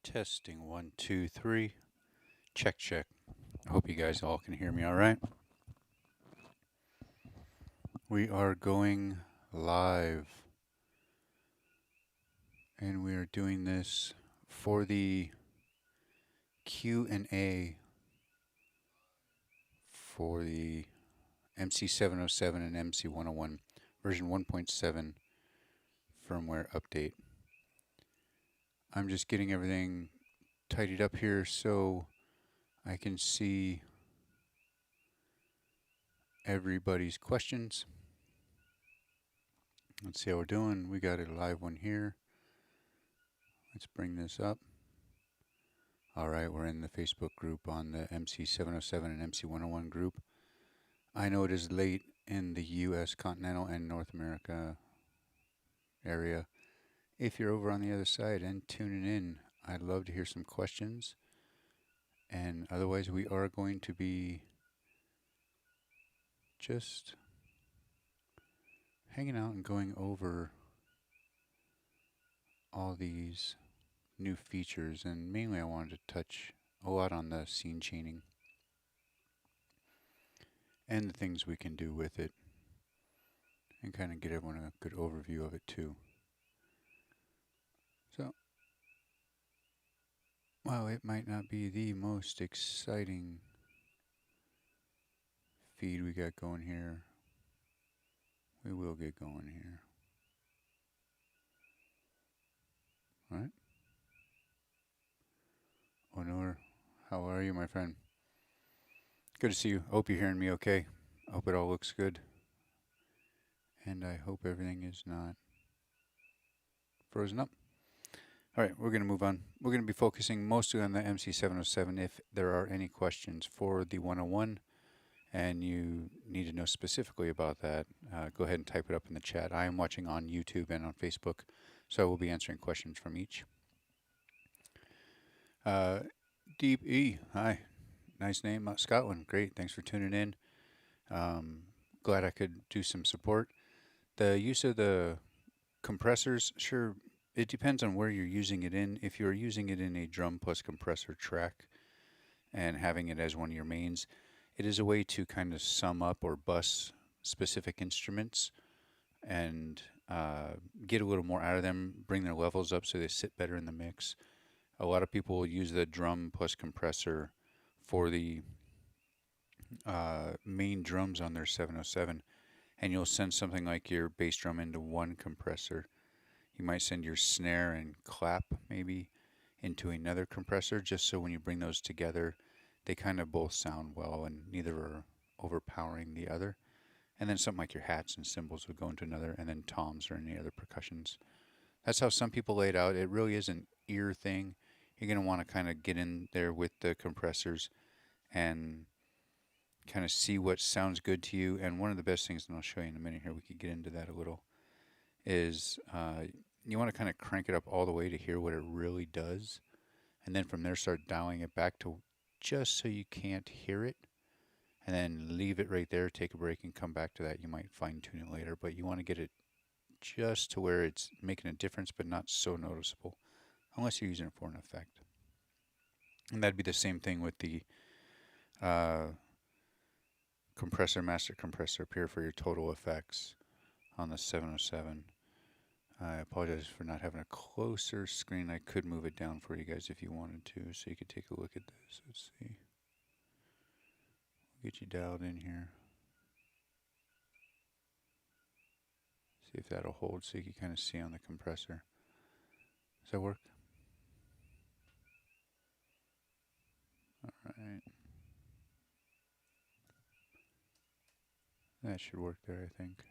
Testing 1, 2, 3. Check, check. I hope you guys all can hear me all right. We are going live, and we are doing this for the Q&A for the MC-707 and MC-101 version 1.7 firmware update. I'm just getting everything tidied up here so I can see everybody's questions. Let's see how we're doing. We got a live one here. Let's bring this up. All right, we're in the Facebook group on the MC-707 and MC-101 group. I know it is late in the U.S. continental and North America area. If you're over on the other side and tuning in, I'd love to hear some questions. And otherwise, we are going to be just hanging out and going over all these new features. And mainly I wanted to touch a lot on the scene chaining and the things we can do with it, and kind of get everyone a good overview of it too. So, while it might not be the most exciting feed we got going here, we will get going here. All right. Onur, how are you, my friend? Good to see you. Hope you're hearing me okay. I hope it all looks good. And I hope everything is not frozen up. All right, we're going to move on. We're going to be focusing mostly on the MC-707. If there are any questions for the 101 and you need to know specifically about that, go ahead and type it up in the chat. I am watching on YouTube and on Facebook, so I will be answering questions from each. Deep E, hi. Nice name, Scotland. Great, thanks for tuning in. Glad I could do some support. The use of the compressors, sure, it depends on where you're using it in. If you're using it in a drum plus compressor track and having it as one of your mains, it is a way to kind of sum up or bus specific instruments and get a little more out of them, bring their levels up so they sit better in the mix. A lot of people will use the drum plus compressor for the main drums on their 707, and you'll send something like your bass drum into one compressor. You might send your snare and clap maybe into another compressor, just so when you bring those together, they kind of both sound well and neither are overpowering the other. And then something like your hats and cymbals would go into another, and then toms or any other percussions. That's how some people lay it out. It really is an ear thing. You're going to want to kind of get in there with the compressors and kind of see what sounds good to you. And one of the best things, and I'll show you in a minute here, we could get into that a little, is you want to kind of crank it up all the way to hear what it really does. And then from there start dialing it back to just so you can't hear it. And then leave it right there, take a break, and come back to that. You might fine tune it later, but you want to get it just to where it's making a difference, but not so noticeable, unless you're using it for an effect. And that'd be the same thing with the compressor, master compressor up here for your total effects on the 707. I apologize for not having a closer screen. I could move it down for you guys if you wanted to, so you could take a look at this. Let's see. Get you dialed in here. See if that'll hold so you can kind of see on the compressor. Does that work? Alright. That should work there, I think.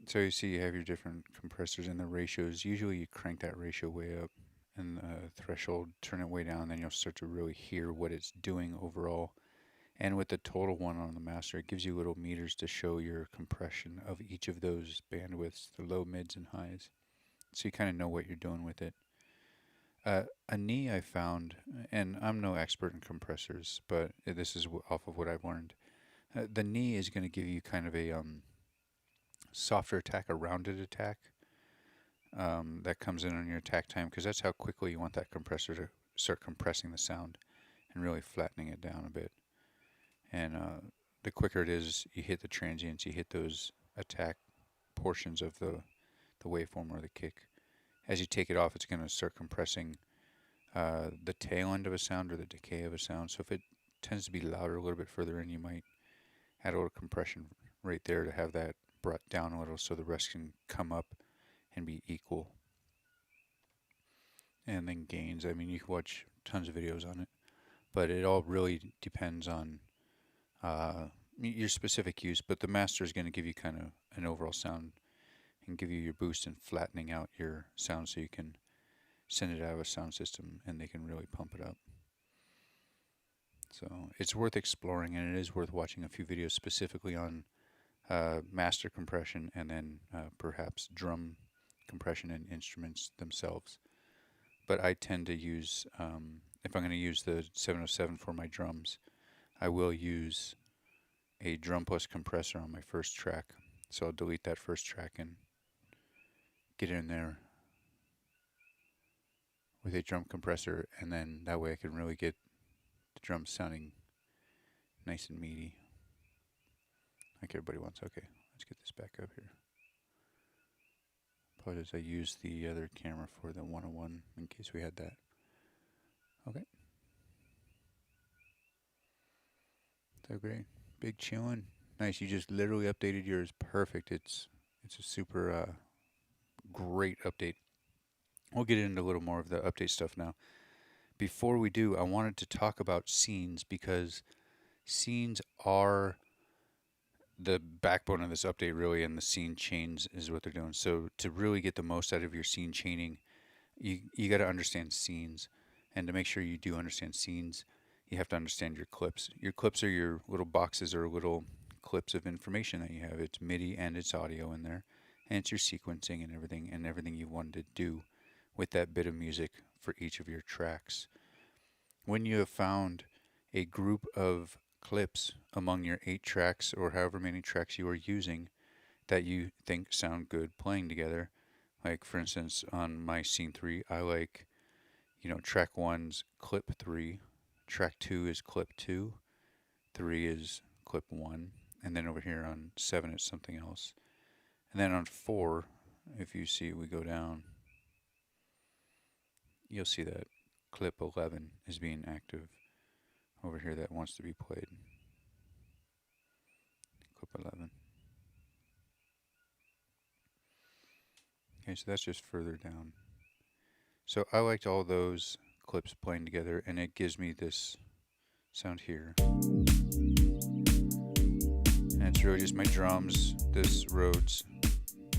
So you see you have your different compressors and the ratios. Usually you crank that ratio way up and the threshold, turn it way down, then you'll start to really hear what it's doing overall. And with the total one on the master, it gives you little meters to show your compression of each of those bandwidths, the low, mids, and highs. So you kind of know what you're doing with it. A knee I found, and I'm no expert in compressors, but this is off of what I've learned. The knee is going to give you kind of a softer attack, a rounded attack. that comes in on your attack time, because that's how quickly you want that compressor to start compressing the sound and really flattening it down a bit. And the quicker it is, you hit the transients, you hit those attack portions of the waveform or the kick. As you take it off, it's going to start compressing the tail end of a sound or the decay of a sound. So if it tends to be louder a little bit further in, you might add a little compression right there to have that brought down a little so the rest can come up and be equal. And then gains, I mean, you can watch tons of videos on it, but it all really depends on your specific use. But the master is going to give you kind of an overall sound and give you your boost and flattening out your sound so you can send it out of a sound system and they can really pump it up. So it's worth exploring, and it is worth watching a few videos specifically on master compression and then perhaps drum compression and instruments themselves. But I tend to use, if I'm going to use the 707 for my drums, I will use a drum plus compressor on my first track. So I'll delete that first track and get in there with a drum compressor, and then that way I can really get the drums sounding nice and meaty like everybody wants. Okay, let's get this back up here. Apologize, I used the other camera for the 101 in case we had that. Okay. So great. Big chillin'. Nice, you just literally updated yours. Perfect. It's a super great update. We'll get into a little more of the update stuff now. Before we do, I wanted to talk about scenes, because scenes are the backbone of this update, really, and the scene chains is what they're doing. So to really get the most out of your scene chaining, you got to understand scenes, and to make sure you do understand scenes, you have to understand your clips. Your clips are your little boxes or little clips of information that you have. It's MIDI and it's audio in there, and it's your sequencing and everything you wanted to do with that bit of music for each of your tracks. When you have found a group of clips among your 8 tracks or however many tracks you are using that you think sound good playing together, like for instance on my scene 3, I like, track 1's clip 3, track 2 is clip 2, 3 is clip 1, and then over here on 7 it's something else. And then on 4, if you see, we go down, you'll see that clip 11 is being active over here that wants to be played. Clip 11. Okay, so that's just further down. So I liked all those clips playing together, and it gives me this sound here. And it's really just my drums, this Rhodes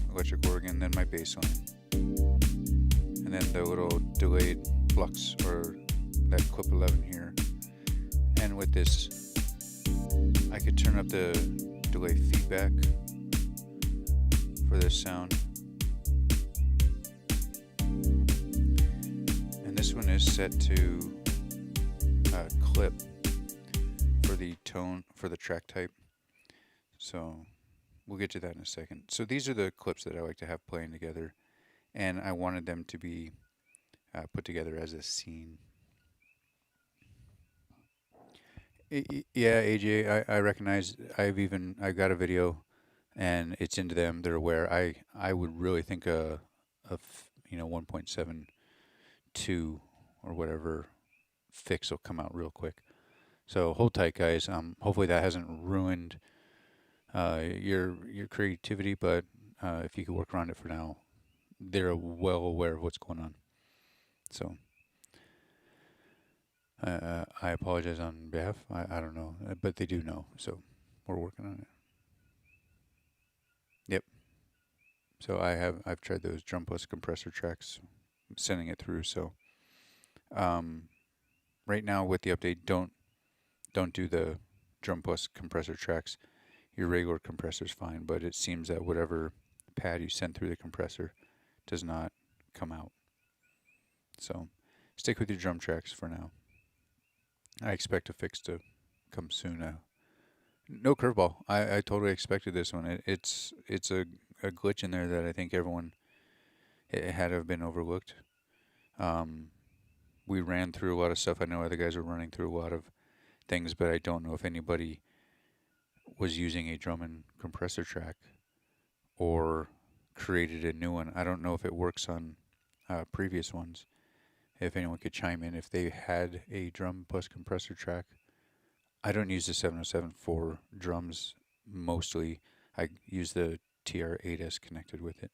electric organ, then my bass line. And then the little delayed flux, or that clip 11 here. And with this, I could turn up the delay feedback for this sound. And this one is set to clip for the tone, for the track type. So we'll get to that in a second. So these are the clips that I like to have playing together, and I wanted them to be put together as a scene. Yeah, AJ, I recognize. I got a video, and it's into them. They're aware. I would really think of 1.7 2 or whatever fix will come out real quick. So hold tight, guys. Hopefully that hasn't ruined your creativity, but if you could work around it for now, they're well aware of what's going on. So I apologize on behalf. I don't know, but they do know. So we're working on it. Yep. So I've tried those drum plus compressor tracks, sending it through. So right now with the update, don't do the drum plus compressor tracks. Your regular compressor is fine, but it seems that whatever pad you send through the compressor does not come out. So stick with your drum tracks for now. I expect a fix to come soon. No curveball. I totally expected this one. It's a glitch in there that I think everyone It had to have been overlooked. We ran through a lot of stuff. I know other guys were running through a lot of things, but I don't know if anybody was using a drum and compressor track or created a new one. I don't know if it works on previous ones. If anyone could chime in if they had a drum plus compressor track. I don't use the 707 for drums mostly. I use the TR-8S connected with it.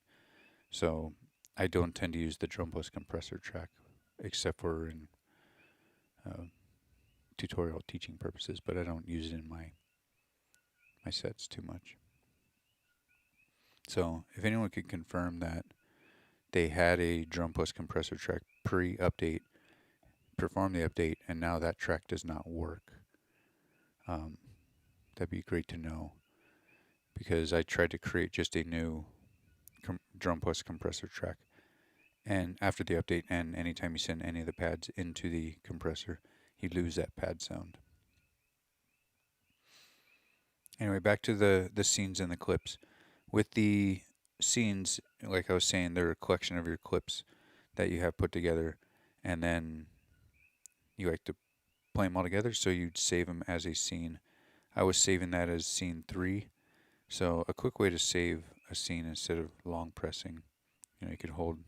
So I don't tend to use the drum plus compressor track except for in tutorial teaching purposes, but I don't use it in my sets too much. So if anyone could confirm that they had a drum plus compressor track pre-update, perform the update, and now that track does not work, that'd be great to know, because I tried to create just a new drum plus compressor track, and after the update, and anytime you send any of the pads into the compressor, you lose that pad sound. Anyway, back to the scenes and the clips. With the scenes, like I was saying, they're a collection of your clips that you have put together, and then you like to play them all together, so you'd save them as a scene. I was saving that as scene 3. So a quick way to save a scene instead of long pressing, you could hold,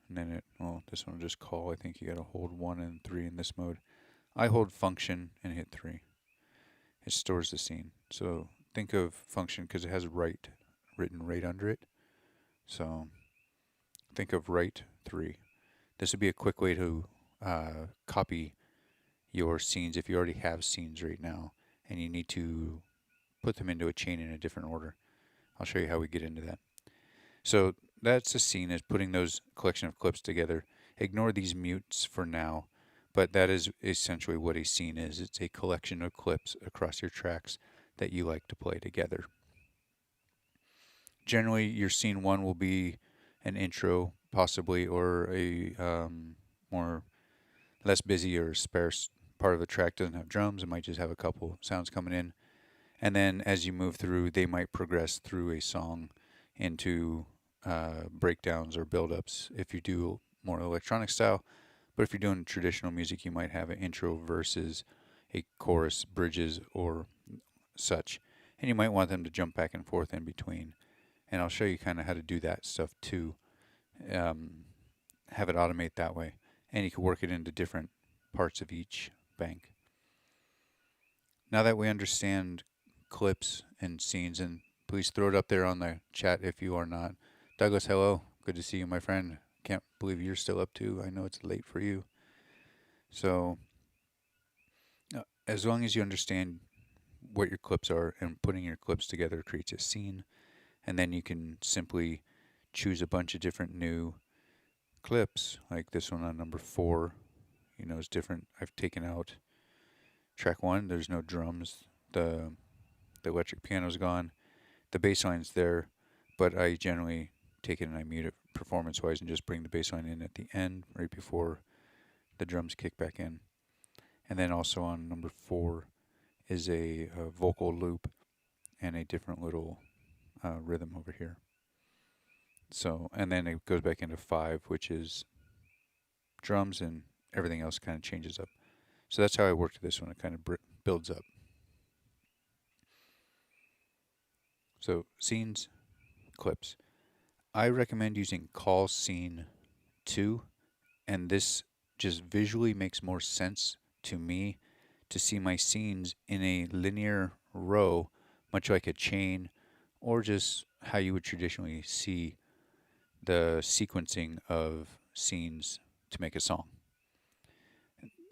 and then this one will just call. I think you gotta hold 1 and 3 in this mode. I hold function and hit 3. It stores the scene. So think of function because it has write written right under it. So think of write 3. This would be a quick way to copy your scenes if you already have scenes right now and you need to put them into a chain in a different order. I'll show you how we get into that. So that's a scene, is putting those collection of clips together. Ignore these mutes for now, but that is essentially what a scene is. It's a collection of clips across your tracks that you like to play together. Generally, your scene 1 will be an intro, possibly, or a more less busy or sparse part of the track doesn't have drums. It might just have a couple sounds coming in. And then as you move through, they might progress through a song into breakdowns or build-ups if you do more electronic style. But if you're doing traditional music, you might have an intro versus a chorus, bridges, or such. And you might want them to jump back and forth in between. And I'll show you kind of how to do that stuff too. Have it automate that way. And you can work it into different parts of each bank. Now that we understand clips and scenes, and please throw it up there on the chat if you are not. Douglas, hello. Good to see you, my friend. Can't believe you're still up too. I know it's late for you. So as long as you understand what your clips are, and putting your clips together creates a scene, and then you can simply choose a bunch of different new clips, like this one on number 4, is different. I've taken out track 1, there's no drums, the electric piano's gone, the bass line's there, but I generally take it and I mute it performance-wise and just bring the bass line in at the end, right before the drums kick back in. And then also on number 4 is a vocal loop and a different little rhythm over here. So, and then it goes back into 5, which is drums, and everything else kind of changes up. So that's how I worked this one. It kind of builds up. So scenes, clips. I recommend using call scene 2, and this just visually makes more sense to me to see my scenes in a linear row, much like a chain, or just how you would traditionally see the sequencing of scenes to make a song.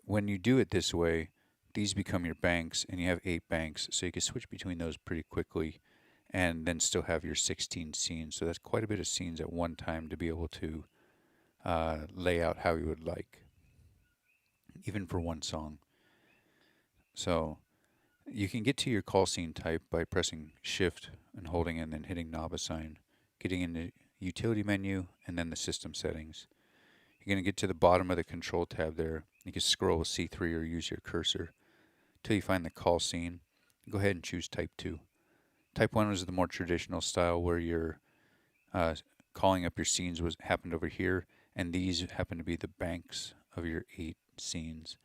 When you do it this way, these become your banks, and you have 8 banks, so you can switch between those pretty quickly and then still have your 16 scenes. So that's quite a bit of scenes at one time to be able to lay out how you would like, even for one song. So you can get to your call scene type by pressing Shift and holding and then hitting knob assign, getting into utility menu and then the system settings. You're going to get to the bottom of the control tab there. You can scroll with C3 or use your cursor till you find the call scene. Go ahead and choose type 2. Type 1 is the more traditional style where you're calling up your scenes happened over here, and these happen to be the banks of your 8 scenes.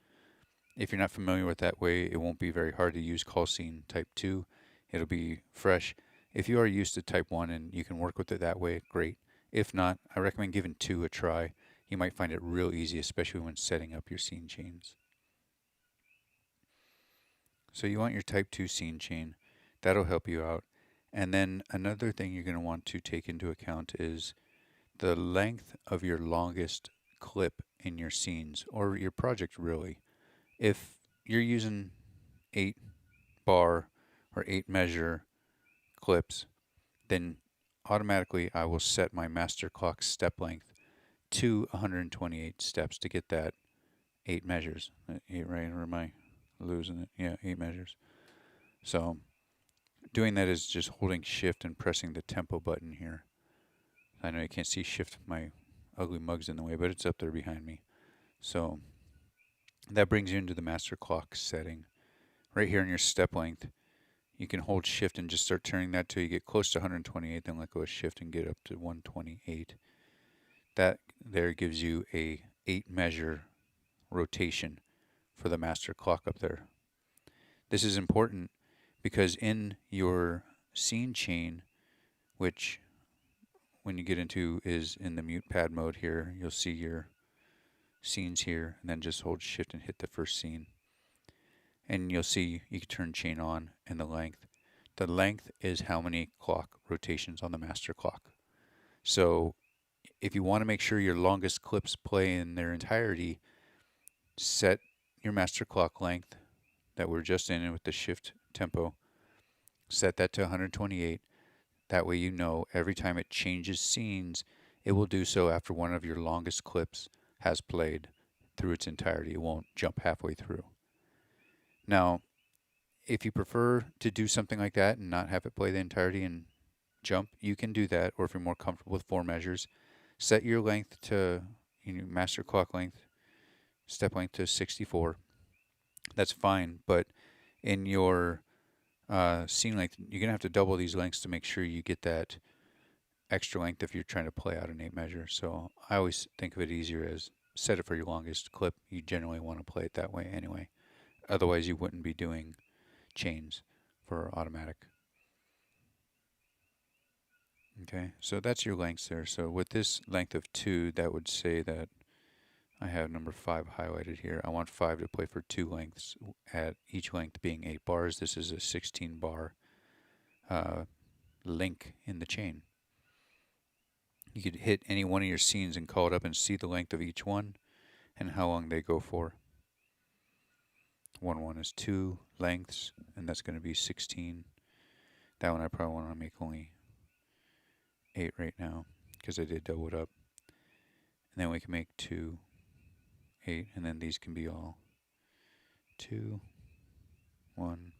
If you're not familiar with that way, it won't be very hard to use call scene type 2. It'll be fresh. If you are used to type 1 and you can work with it that way, great. If not, I recommend giving 2 a try. You might find it real easy, especially when setting up your scene chains. So you want your type 2 scene chain. That'll help you out. And then another thing you're going to want to take into account is the length of your longest clip in your scenes, or your project really. If you're using 8 bar or 8 measure clips, then automatically I will set my master clock step length to 128 steps to get that 8 measures. 8, right? Or am I losing it? Yeah, 8 measures. So doing that is just holding shift and pressing the tempo button here. I know you can't see shift, my ugly mug's in the way, but it's up there behind me. So that brings you into the master clock setting. Right here in your step length, you can hold shift and just start turning that till you get close to 128, then let go of shift and get up to 128. That there gives you a 8 measure rotation for the master clock up there. This is important because in your scene chain, which when you get into is in the mute pad mode here, you'll see your scenes here, and then just hold shift and hit the first scene. And you'll see you can turn chain on and the length. The length is how many clock rotations on the master clock. So if you want to make sure your longest clips play in their entirety, set your master clock length that we're just in with the shift tempo. Set that to 128. That way you know every time it changes scenes, it will do so after one of your longest clips has played through its entirety. It won't jump halfway through. Now, if you prefer to do something like that and not have it play the entirety and jump, you can do that. Or if you're more comfortable with 4 measures, set your length to master clock length, step length to 64. That's fine, but in your scene length, you're going to have to double these lengths to make sure you get that extra length if you're trying to play out an 8 measure. So I always think of it easier as set it for your longest clip. You generally want to play it that way anyway. Otherwise, you wouldn't be doing chains for automatic. Okay, so that's your lengths there. So with this length of 2, that would say that I have number 5 highlighted here. I want 5 to play for 2 lengths, at each length being 8 bars. This is a 16 bar link in the chain. You could hit any one of your scenes and call it up and see the length of each one and how long they go for. 1 is 2 lengths, and that's going to be 16. That one I probably want to make only 8 right now because I did double it up. And then we can make 2, 8, and then these can be all 2, 1.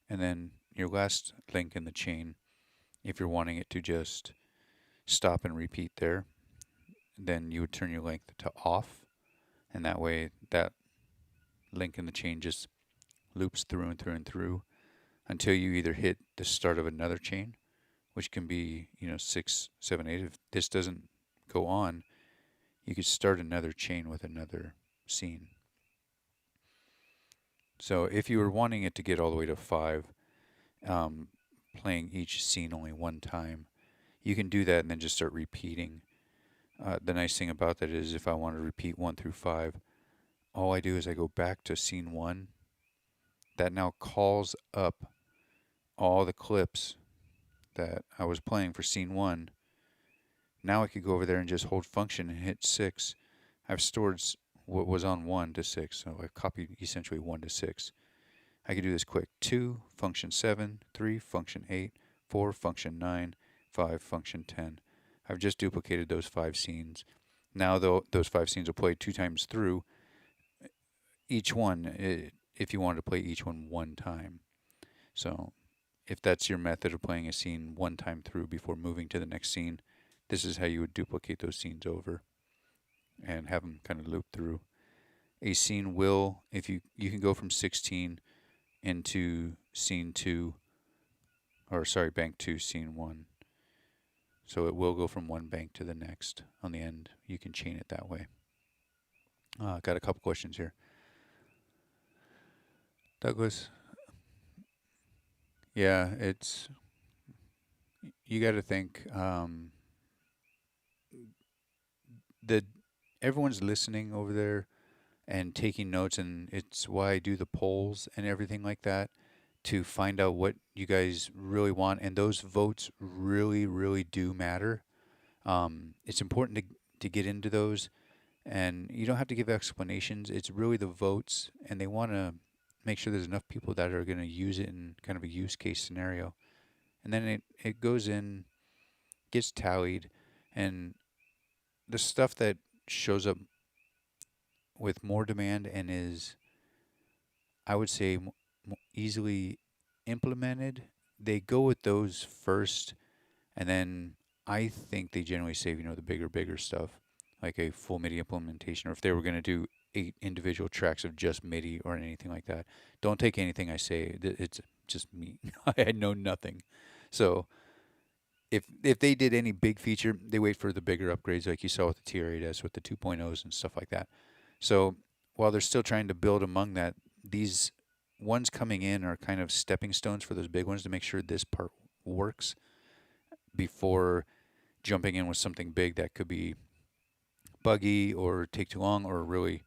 And then your last link in the chain, if you're wanting it to just stop and repeat there, then you would turn your length to off, and that way that link in the chain just loops through and through and through until you either hit the start of another chain, which can be 6, 7, 8. If this doesn't go on, you could start another chain with another scene. So if you were wanting it to get all the way to 5, playing each scene only 1 time, you can do that and then just start repeating. The nice thing about that is if I want to repeat 1 through 5, all I do is I go back to scene 1. That now calls up all the clips that I was playing for scene 1. Now I could go over there and just hold function and hit 6. I've stored what was on 1 to 6, so I copied essentially 1 to 6. I could do this quick. 2, function 7, 3, function 8, 4, function 9, 5, function 10. I've just duplicated those 5 scenes. Now those 5 scenes will play 2 times through. Each one, if you wanted to play each one 1 time. So if that's your method of playing a scene 1 time through before moving to the next scene, this is how you would duplicate those scenes over and have them kind of loop through. A scene will, if you can go from 16 into scene 2, or sorry, bank 2, scene 1. So it will go from one bank to the next on the end. You can chain it that way. Got a couple questions here. Douglas, yeah, you got to think that everyone's listening over there and taking notes, and it's why I do the polls and everything like that to find out what you guys really want. And those votes really, really do matter. It's important to get into those, and you don't have to give explanations. It's really the votes, and they want to make sure there's enough people that are going to use it in kind of a use case scenario. And then it goes in, gets tallied, and the stuff that shows up with more demand and is, I would say, easily implemented, they go with those first, and then I think they generally save, the bigger stuff, like a full MIDI implementation, or if they were going to do 8 individual tracks of just MIDI or anything like that. Don't take anything I say. It's just me. I know nothing. So if they did any big feature, they wait for the bigger upgrades, like you saw with the TR-8S, with the 2.0s and stuff like that. So while they're still trying to build among that, these ones coming in are kind of stepping stones for those big ones to make sure this part works before jumping in with something big that could be buggy or take too long or really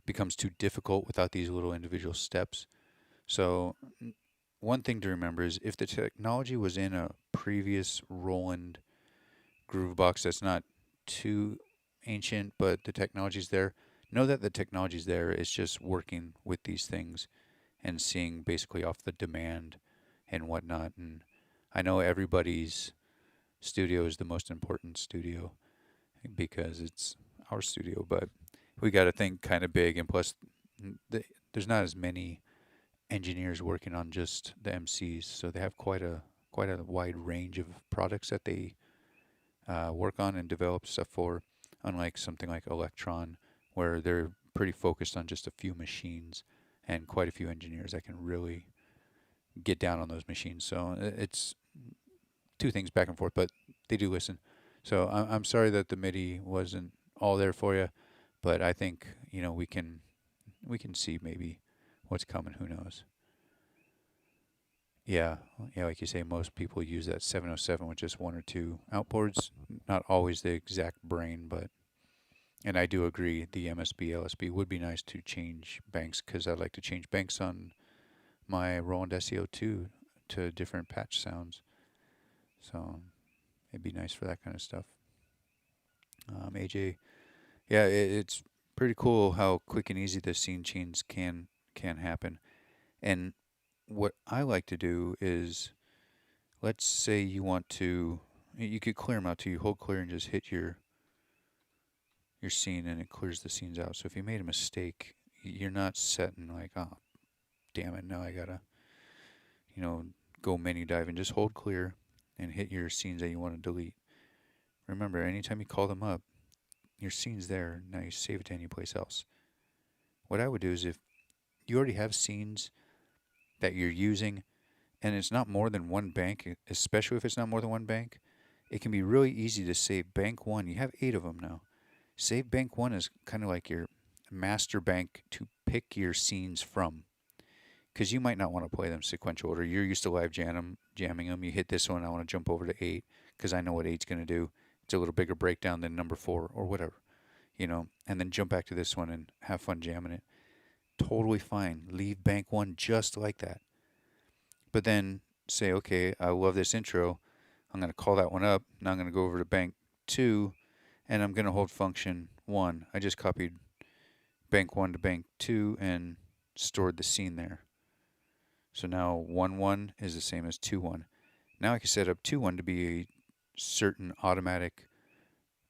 becomes too difficult without these little individual steps. So one thing to remember is if the technology was in a previous Roland groove box that's not too ancient, but the technology's there, know that the technology's there. It's just working with these things and seeing basically off the demand and whatnot. And I know everybody's studio is the most important studio because it's our studio, but we got to think kind of big. And plus, there's not as many engineers working on just the MCs, so they have quite a wide range of products that they work on and develop stuff for. Unlike something like Electron, where they're pretty focused on just a few machines and quite a few engineers that can really get down on those machines. So it's two things back and forth, but they do listen. So I'm sorry that the MIDI wasn't all there for you, but I think we can see maybe what's coming. Who knows? Yeah, like you say, most people use that 707 with just one or two outboards. Not always the exact brain, but and I do agree the MSB LSB would be nice to change banks because I'd like to change banks on my Roland SEO2 to different patch sounds. So it'd be nice for that kind of stuff. AJ, yeah, it's pretty cool how quick and easy the scene chains can happen. And what I like to do is, let's say you could clear them out too. You hold clear and just hit your scene, and it clears the scenes out. So if you made a mistake, you're not setting like, oh, damn it, now I gotta, go menu dive, and just hold clear and hit your scenes that you want to delete. Remember, anytime you call them up, your scene's there. Now you save it to any place else. What I would do is, if you already have scenes that you're using and it's not more than one bank, especially if it's not more than one bank, it can be really easy to save bank one. You have 8 of them now. Save bank one is kind of like your master bank to pick your scenes from, because you might not want to play them sequential order. You're used to live jamming them. You hit this one, I want to jump over to 8 because I know what 8's going to do. It's a little bigger breakdown than number 4 or whatever, and then jump back to this one and have fun jamming it. Totally fine. Leave bank one just like that. But then say, okay, I love this intro. I'm going to call that one up. Now I'm going to go over to bank 2, and I'm going to hold function 1. I just copied bank 1 to bank 2 and stored the scene there. So now 1-1 is the same as 2-1. Now I can set up 2-1 to be a certain automatic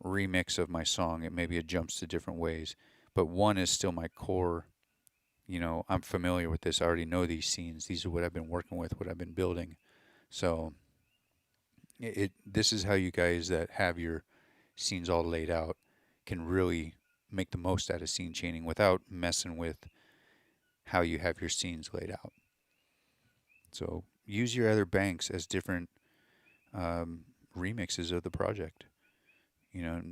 remix of my song. Maybe it jumps to different ways, but 1 is still my core. I'm familiar with this. I already know these scenes. These are what I've been working with, what I've been building. So this is how you guys that have your scenes all laid out can really make the most out of scene chaining without messing with how you have your scenes laid out. So use your other banks as different remixes of the project. You know,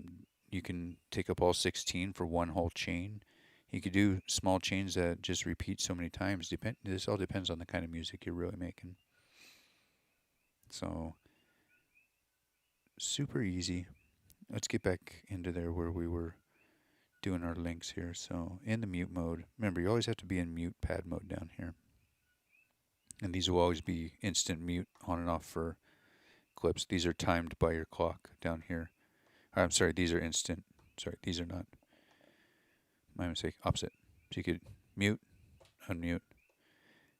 you can take up all 16 for one whole chain. You could do small chains that just repeat so many times. This all depends on the kind of music you're really making. So, super easy. Let's get back into there where we were doing our links here. So, in the mute mode, remember you always have to be in mute pad mode down here. And these will always be instant mute on and off for clips. These are timed by your clock down here. I'm sorry, these are instant. Sorry, these are not. My mistake. Opposite. So you could mute, unmute,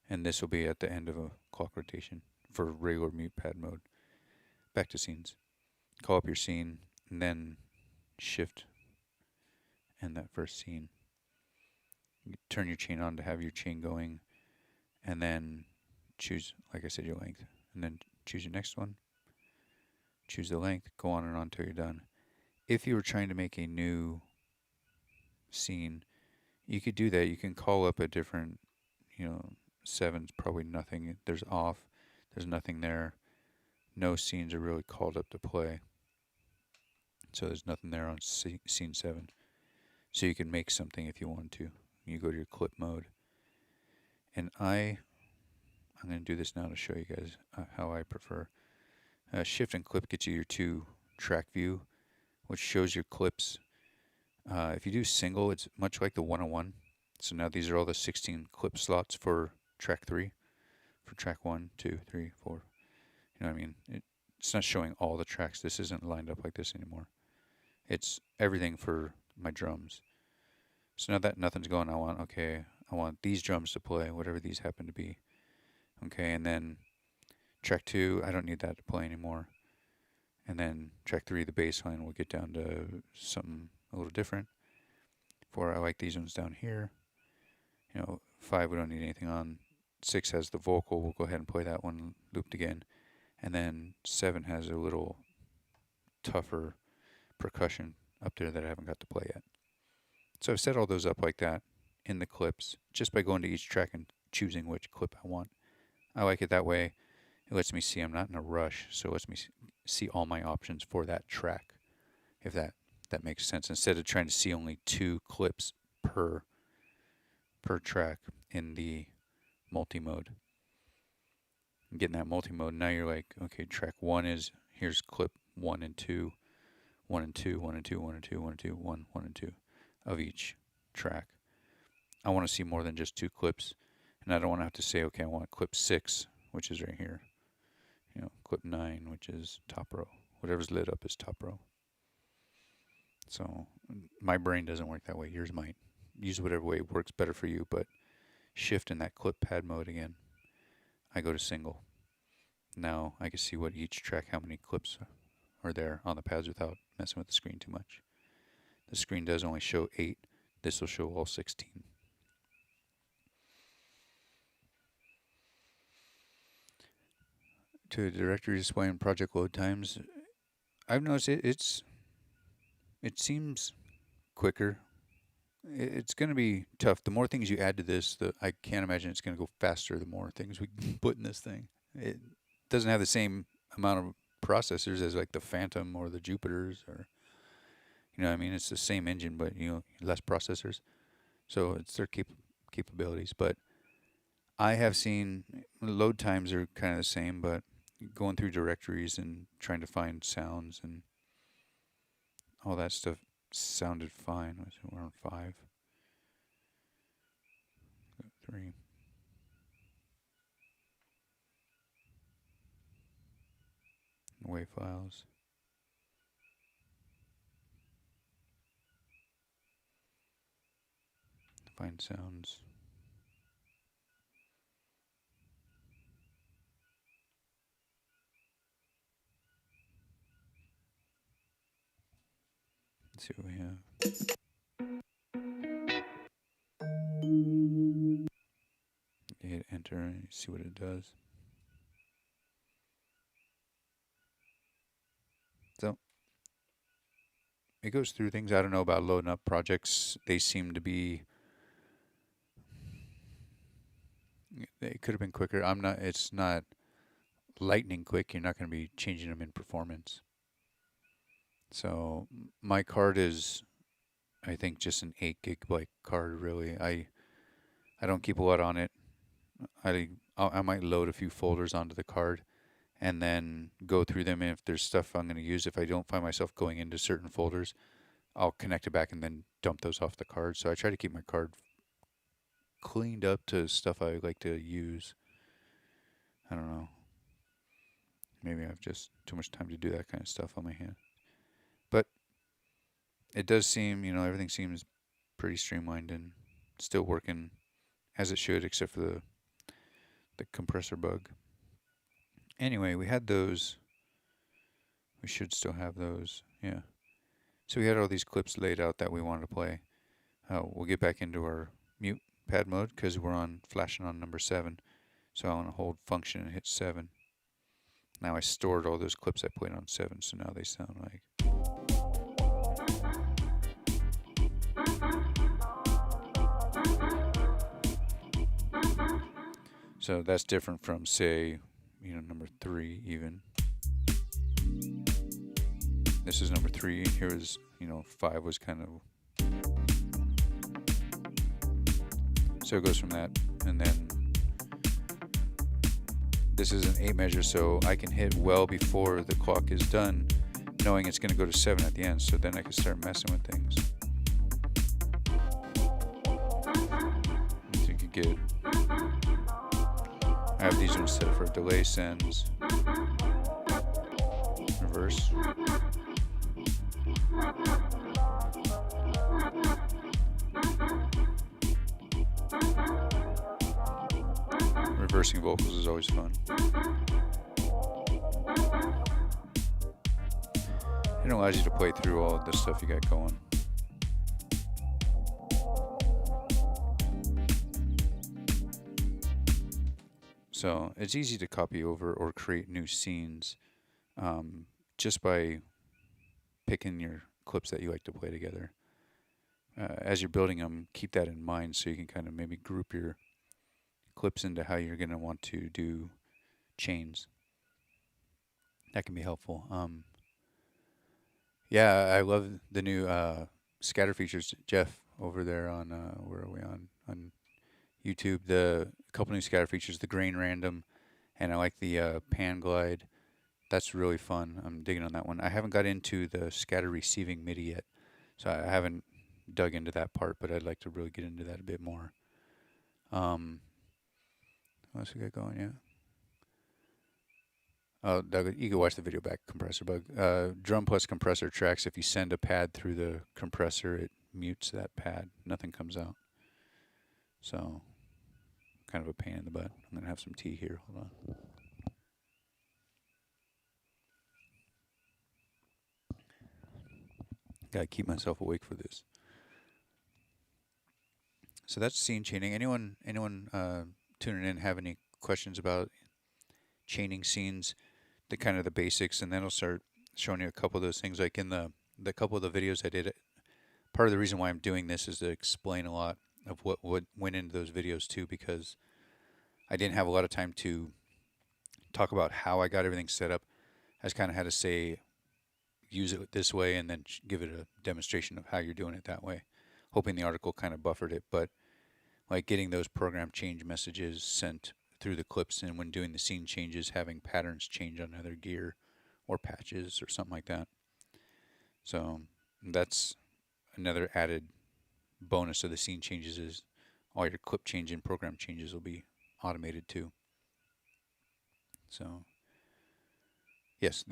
and this will be at the end of a clock rotation for regular mute pad mode. Back to scenes. Call up your scene, and then shift and that first scene. You turn your chain on to have your chain going, and then choose, like I said, your length, and then choose your next one. Choose the length, go on and on until you're done. If you were trying to make a new scene, you could do that. You can call up a different, 7's probably nothing. There's off, there's nothing there. No scenes are really called up to play. So there's nothing there on scene 7. So you can make something if you want to. You go to your clip mode. And I'm going to do this now to show you guys how I prefer. Shift and clip gets you your 2-track view, which shows your clips. If you do single, it's much like the 101. So now these are all the 16 clip slots for track 3, for track 1, 2, 3, 4. You know what I mean? It's not showing all the tracks. This isn't lined up like this anymore. It's everything for my drums. So now that nothing's going, I want these drums to play, whatever these happen to be. Okay, and then track 2, I don't need that to play anymore. And then track 3, the bass line, will get down to something a little different. 4, I like these ones down here. 5, we don't need anything on. 6 has the vocal, we'll go ahead and play that one looped again. And then 7 has a little tougher percussion up there that I haven't got to play yet. So I've set all those up like that in the clips, just by going to each track and choosing which clip I want. I like it that way. It lets me see I'm not in a rush, so it lets me see all my options for that track, if that makes sense, instead of trying to see only 2 clips per track in the multi-mode. Getting that multi-mode, now you're like, okay, track 1 is, here's clip 1 and 2, 1 and 2, 1 and 2, 1 and 2, 1 and 2, 1, 1 and 2 of each track. I want to see more than just 2 clips, and I don't want to have to say, okay, I want clip 6, which is right here. Clip 9, which is top row. Whatever's lit up is top row. So my brain doesn't work that way. Yours might. Use whatever way works better for you, but shift in that clip pad mode again. I go to single. Now I can see what each track, how many clips are there on the pads without messing with the screen too much. The screen does only show 8. This will show all 16. To directory display and project load times, I've noticed it seems quicker. It's going to be tough. The more things you add to this, I can't imagine it's going to go faster the more things we put in this thing. It doesn't have the same amount of processors as like the Phantom or the Jupiters, or what I mean? It's the same engine, but less processors. So it's their capabilities. But I have seen load times are kind of the same, but going through directories and trying to find sounds and all that stuff sounded fine. We're on 5. 3. WAV files. Find sounds. Let's see what we have. Hit enter and see what it does. So it goes through things. I don't know about loading up projects. They seem to be. It could have been quicker. It's not lightning quick, you're not going to be changing them in performance. So my card is, I think, just an 8 GB card. Really, I don't keep a lot on it. I might load a few folders onto the card and then go through them. And if there's stuff I'm going to use, if I don't find myself going into certain folders, I'll connect it back and then dump those off the card. So I try to keep my card cleaned up to stuff I like to use. I don't know. Maybe I have just too much time to do that kind of stuff on my hand. But it does seem, everything seems pretty streamlined and still working as it should, except for the compressor bug. Anyway, we had those. We should still have those. Yeah. So we had all these clips laid out that we wanted to play. We'll get back into our mute pad mode because we're flashing on number 7. So I want to hold function and hit 7. Now I stored all those clips I played on 7, so now they sound like. So that's different from, say, number 3 even. This is number 3. Here was, 5 was kind of. So it goes from that, and then this is an 8 measure, so I can hit well before the clock is done, knowing it's going to go to 7 at the end, so then I can start messing with things. So you can get. I have these ones set for delay sends, reverse. Reversing vocals is always fun. It allows you to play through all of the stuff you got going. So it's easy to copy over or create new scenes just by picking your clips that you like to play together. As you're building them, keep that in mind so you can kind of maybe group your clips into how you're going to want to do chains. That can be helpful. Yeah, I love the new scatter features, Jeff, over there on, where are we on YouTube. The couple new scatter features, the grain random, and I like the pan glide. That's really fun. I'm digging on that one. I haven't got into the scatter receiving MIDI yet, so I haven't dug into that part, but I'd like to really get into that a bit more. What else we got going? Yeah. Oh, Doug, you can watch the video back. Compressor bug. Drum plus compressor tracks. If you send a pad through the compressor, it mutes that pad. Nothing comes out. So, kind of a pain in the butt. I'm gonna have some tea here. Hold on. Gotta keep myself awake for this. So that's scene chaining. Anyone tuning in have any questions about chaining scenes? The kind of the basics, and then I'll start showing you a couple of those things. Like in the couple of the videos I did. Part of the reason why I'm doing this is to explain a lot of what went into those videos too, because I didn't have a lot of time to talk about how I got everything set up. I just kind of had to say, use it this way, and then give it a demonstration of how you're doing it that way, hoping the article kind of buffered it. But like getting those program change messages sent through the clips, and when doing the scene changes, having patterns change on other gear or patches or something like that. So that's another added bonus of the scene changes, is all your clip change and program changes will be automated too. So yes,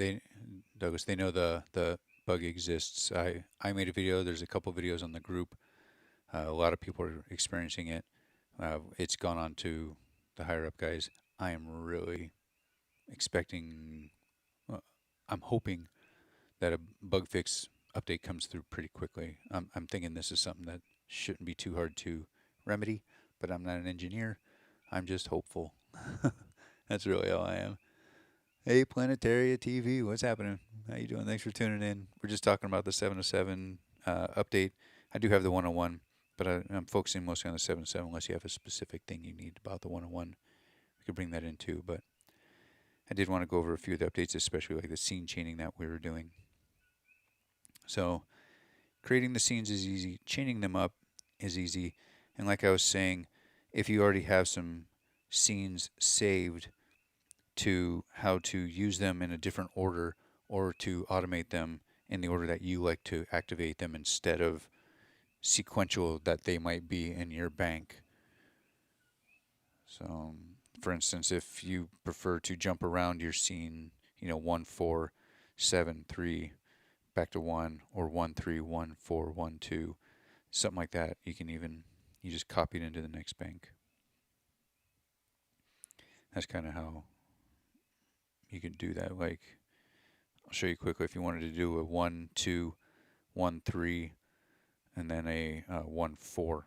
Douglas, they know the bug exists. I made a video. There's a couple videos on the group. A lot of people are experiencing it. It's gone on to the higher up guys. I am really expecting, I'm hoping that a bug fix update comes through pretty quickly. I'm thinking this is something that shouldn't be too hard to remedy, but I'm not an engineer. I'm just hopeful. That's really all I am. Hey, Planetaria TV, what's happening? How you doing? Thanks for tuning in. We're just talking about the 707 update. I do have the 101, but I'm focusing mostly on the 707 unless you have a specific thing you need about the 101. We could bring that in too, but I did want to go over a few of the updates, especially like the scene chaining that we were doing. So creating the scenes is easy, chaining them up is easy, and like I was saying, if you already have some scenes saved to how to use them in a different order or to automate them in the order that you like to activate them instead of sequential that they might be in your bank. So, for instance, if you prefer to jump around your scene, 1 4 7 3 back to 1, or 1 3 1 4 1 2, something like that, you just copy it into the next bank. That's kind of how you can do that. Like, I'll show you quickly. If you wanted to do a 1 2 1 3 and then a 1 4,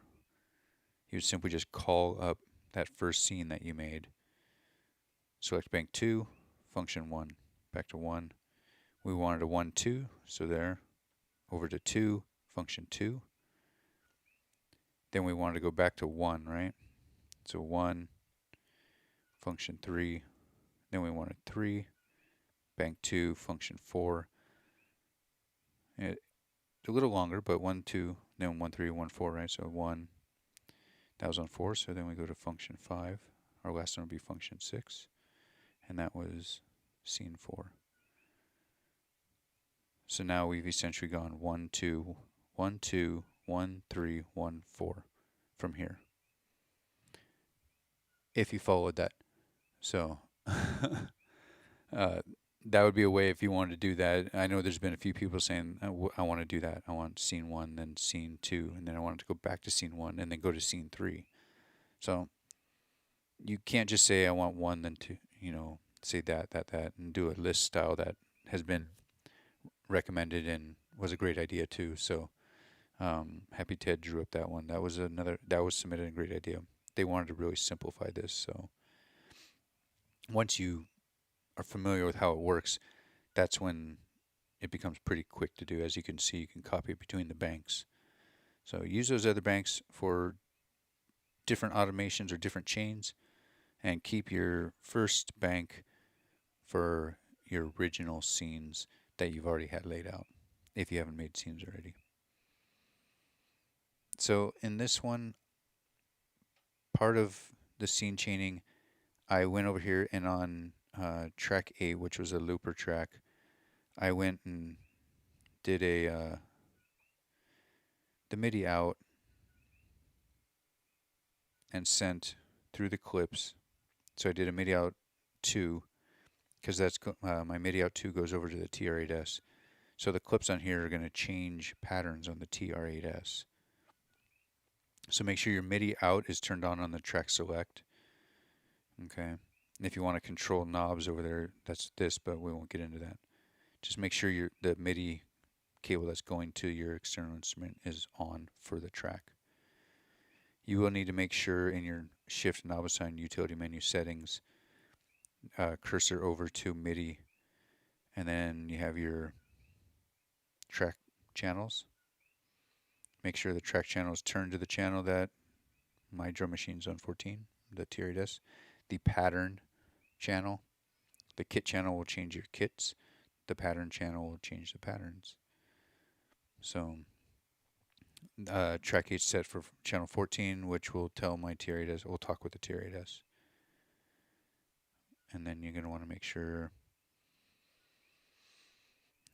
you would simply just call up that first scene that you made. Select bank 2, function 1, back to 1. We wanted a 1 2, so there. Over to 2, function 2. Then we wanted to go back to 1, right? So 1, function 3. Then we wanted 3, bank 2, function 4. It's a little longer, but 1 2, then 1 3 1 4, right? So 1, that was on 4, so then we go to function 5. Our last one would be function 6, and that was scene 4. So now we've essentially gone 1 2 1 2 1 3 1 4 from here, if you followed that. So that would be a way if you wanted to do that. I know there's been a few people saying, I want to do that. I want scene 1, then scene 2, and then I want to go back to scene 1, and then go to scene 3. So you can't just say I want 1, then 2, say that, and do a list style that has been recommended and was a great idea too. So Happy Ted drew up that one. That was submitted a great idea. They wanted to really simplify this. So once you are familiar with how it works, that's when it becomes pretty quick to do. As you can see, you can copy between the banks. So use those other banks for different automations or different chains, and keep your first bank for your original scenes that you've already had laid out, if you haven't made scenes already. So in this one, part of the scene chaining, I went over here and on track 8, which was a looper track, I went and did the MIDI out and sent through the clips. So I did a MIDI out 2, because that's my MIDI out 2 goes over to the TR8S. So the clips on here are going to change patterns on the TR8S. So make sure your MIDI out is turned on the track select. Okay. And if you want to control knobs over there, that's this, but we won't get into that. Just make sure the MIDI cable that's going to your external instrument is on for the track. You will need to make sure in your shift knob assign utility menu settings, cursor over to MIDI, and then you have your track channels. Make sure the track channel is turned to the channel that my drum machine's on 14, the TR8S. The pattern channel, the kit channel will change your kits. The pattern channel will change the patterns. So track 8 set for channel 14, which will tell my TR8S, we'll talk with the TR8S. And then you're going to want to make sure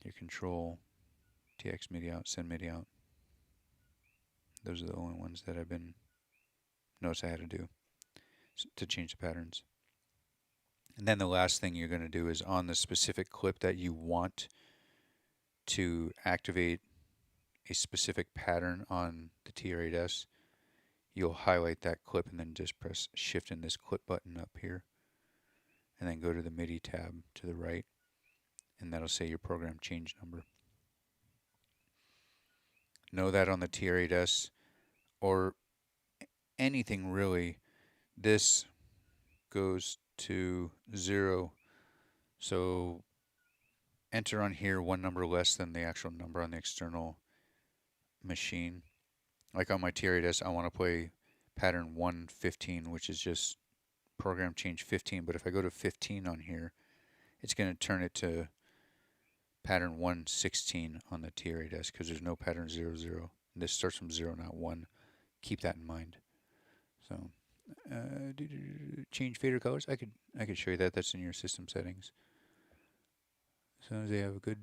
your control TX MIDI out, send MIDI out. Those are the only ones that I've been noticed I had to do to change the patterns. And then the last thing you're going to do is on the specific clip that you want to activate a specific pattern on the TR8S, you'll highlight that clip and then just press shift in this clip button up here, and then go to the MIDI tab to the right, and that'll say your program change number. Know that on the TR8S or anything really, this goes to 0. So enter on here one number less than the actual number on the external machine. Like on my TR8S, I want to play pattern 115, which is just program change 15. But if I go to 15 on here, it's going to turn it to pattern 116 on the TRA desk because there's no pattern 00. This starts from 0, not 1. Keep that in mind. So, change fader colors. I could show you that. That's in your system settings. As long as they have a good.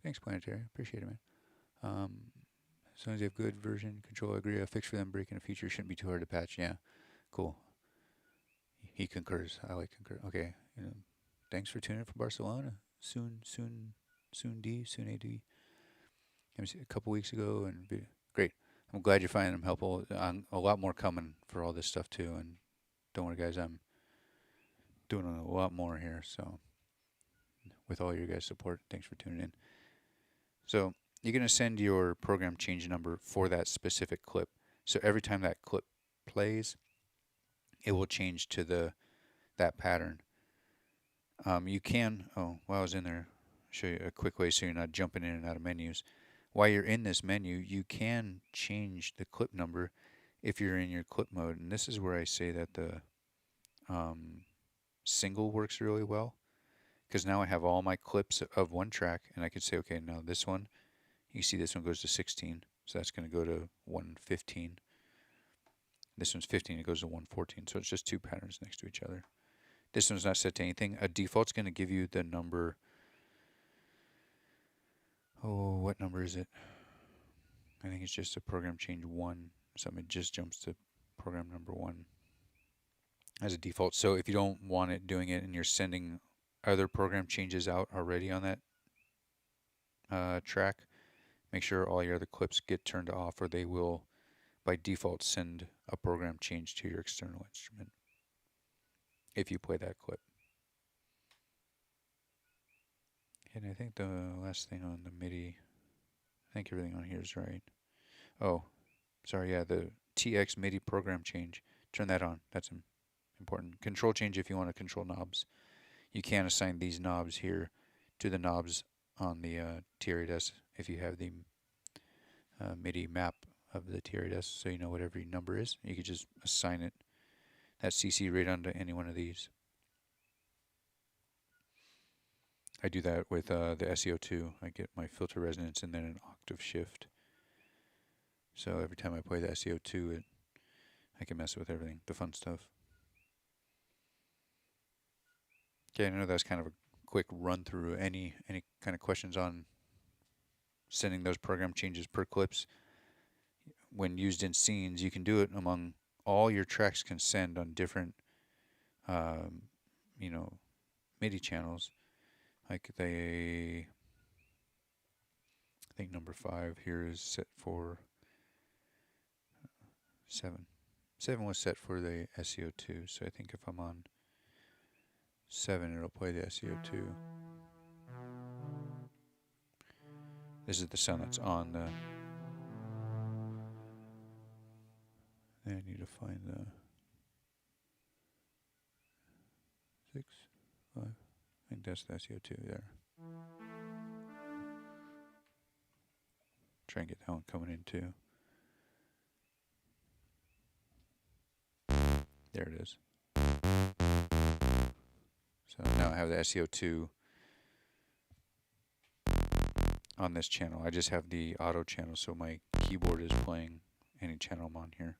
Thanks, Planetary. Appreciate it, man. As long as you have good version control, I agree. A fix for them breaking a feature shouldn't be too hard to patch. Yeah, cool. He concurs. I like concur. Okay. Thanks for tuning in from Barcelona. Soon AD. A couple weeks ago, and great. I'm glad you're finding them helpful. A lot more coming for all this stuff too. And don't worry, guys. I'm doing a lot more here. So with all your guys' support, thanks for tuning in. So you're going to send your program change number for that specific clip. So every time that clip plays, it will change to that pattern. You can, while I was in there, I'll show you a quick way so you're not jumping in and out of menus. While you're in this menu, you can change the clip number if you're in your clip mode. And this is where I say that the single works really well. Because now I have all my clips of one track, and I could say, okay, now this one, you see this one goes to 16, so that's going to go to 115. This one's 15, it goes to 114, so it's just two patterns next to each other. This one's not set to anything. A default's going to give you the number. Oh, what number is it? I think it's just a program change 1, so it just jumps to program number 1 as a default. So if you don't want it doing it and you're sending other program changes out already on that track, make sure all your other clips get turned off, or they will by default send a program change to your external instrument if you play that clip. And I think the last thing on the MIDI, I think everything on here is right. Oh, sorry, yeah, the TX MIDI program change, turn that on. That's important. Control change if you want to control knobs. You can assign these knobs here to the knobs on the TRA desk if you have the MIDI map of the TRA desk, so you know what every number is. You could just assign it, that CC, right onto any one of these. I do that with the SEO2. I get my filter resonance and then an octave shift. So every time I play the SEO2, I can mess with everything, the fun stuff. Okay, I know that's kind of a quick run through. Any kind of questions on sending those program changes per clips? When used in scenes, you can do it among all your tracks can send on different, MIDI channels. Like I think number 5 here is set for 7. 7 was set for the SEO2, so I think if I'm on 7, it'll play the SEO2. This is the sound that's on the. Then I need to find the 6, 5. I think that's the SEO2 there. Try and get that one coming in too. There it is. So now I have the SEO2 on this channel. I just have the auto channel, so my keyboard is playing any channel I'm on here.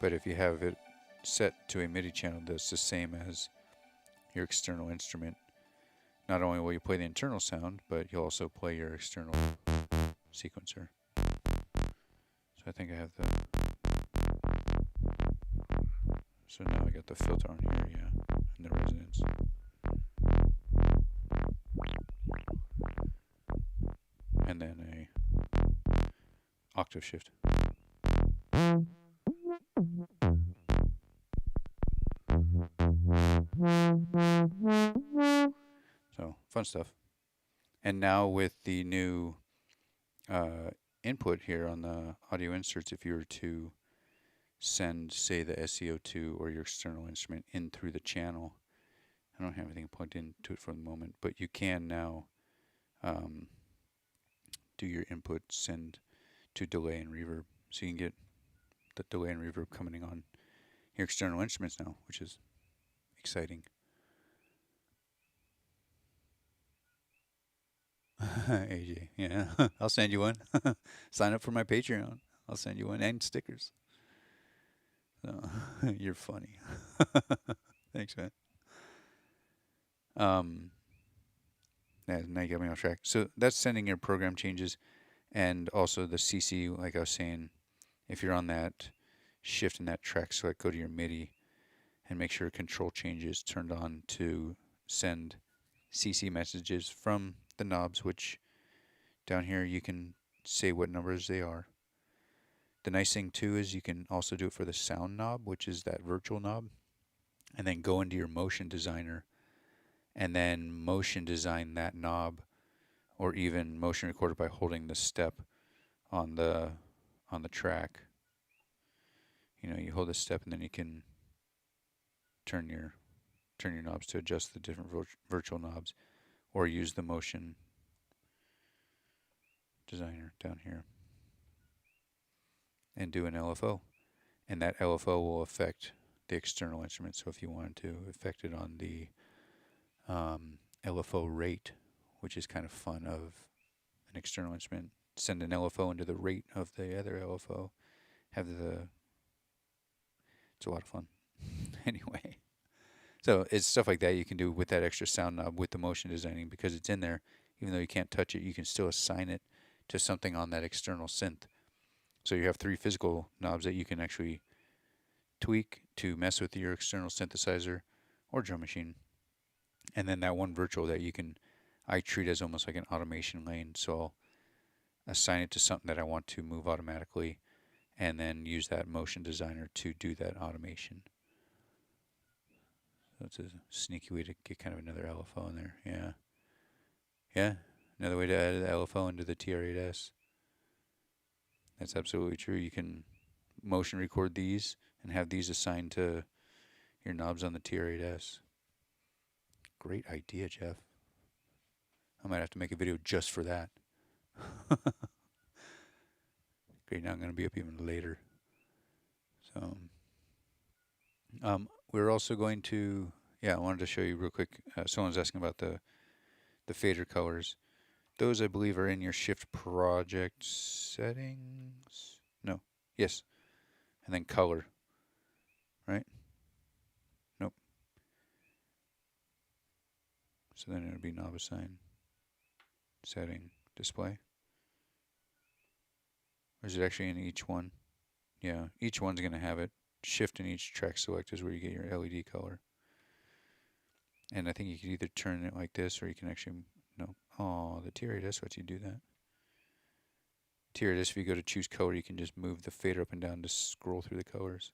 But if you have it set to a MIDI channel that's the same as your external instrument, not only will you play the internal sound, but you'll also play your external sequencer. So I think I have the. So now I got the filter on here, yeah, and the resonance. And then a octave shift. So fun stuff. And now with the new input here on the audio inserts, if you were to send, say, the SEO2 or your external instrument in through the channel, I don't have anything plugged into it for the moment, but you can now do your input send to delay and reverb. so you can get the delay and reverb coming on your external instruments now, which is exciting. AJ, yeah, I'll send you one. Sign up for my Patreon. I'll send you one and stickers. So, you're funny. Thanks, man. Yeah, now you got me off track. So that's sending your program changes, and also the CC, like I was saying, if you're on that shift in that track select, go to your MIDI and make sure control change is turned on to send CC messages from the knobs, which down here you can say what numbers they are. The nice thing too is you can also do it for the sound knob, which is that virtual knob, and then go into your motion designer and then motion design that knob, or even motion record it by holding the step on the track. You know, you hold the step and then you can turn your knobs to adjust the different virtual knobs, or use the motion designer down here and do an LFO, and that LFO will affect the external instrument. So if you wanted to affect it on the LFO rate, which is kind of fun, of an external instrument, send an LFO into the rate of the other LFO, it's a lot of fun. Anyway, so it's stuff like that you can do with that extra sound knob with the motion designing, because it's in there. Even though you can't touch it, you can still assign it to something on that external synth. So you have 3 physical knobs that you can actually tweak to mess with your external synthesizer or drum machine. And then that one virtual that I treat as almost like an automation lane. So I'll assign it to something that I want to move automatically, and then use that motion designer to do that automation. So it's a sneaky way to get kind of another LFO in there. Yeah. Yeah. Another way to add the LFO into the TR-8S. That's absolutely true. You can motion record these and have these assigned to your knobs on the TR-8S. Great idea, Jeff. I might have to make a video just for that. Great, now I'm going to be up even later. So, we're also going to, I wanted to show you real quick. Someone's asking about the fader colors. Those, I believe, are in your shift project settings. No, yes, and then color, right? Nope. So then it would be knob assign, setting, display. Or is it actually in each one? Yeah, each one's going to have it. Shift in each track select is where you get your LED color. And I think you could either turn it like this, or you can actually, no. Oh, the TR-8S lets you do that. TR-8S, if you go to choose color, you can just move the fader up and down to scroll through the colors.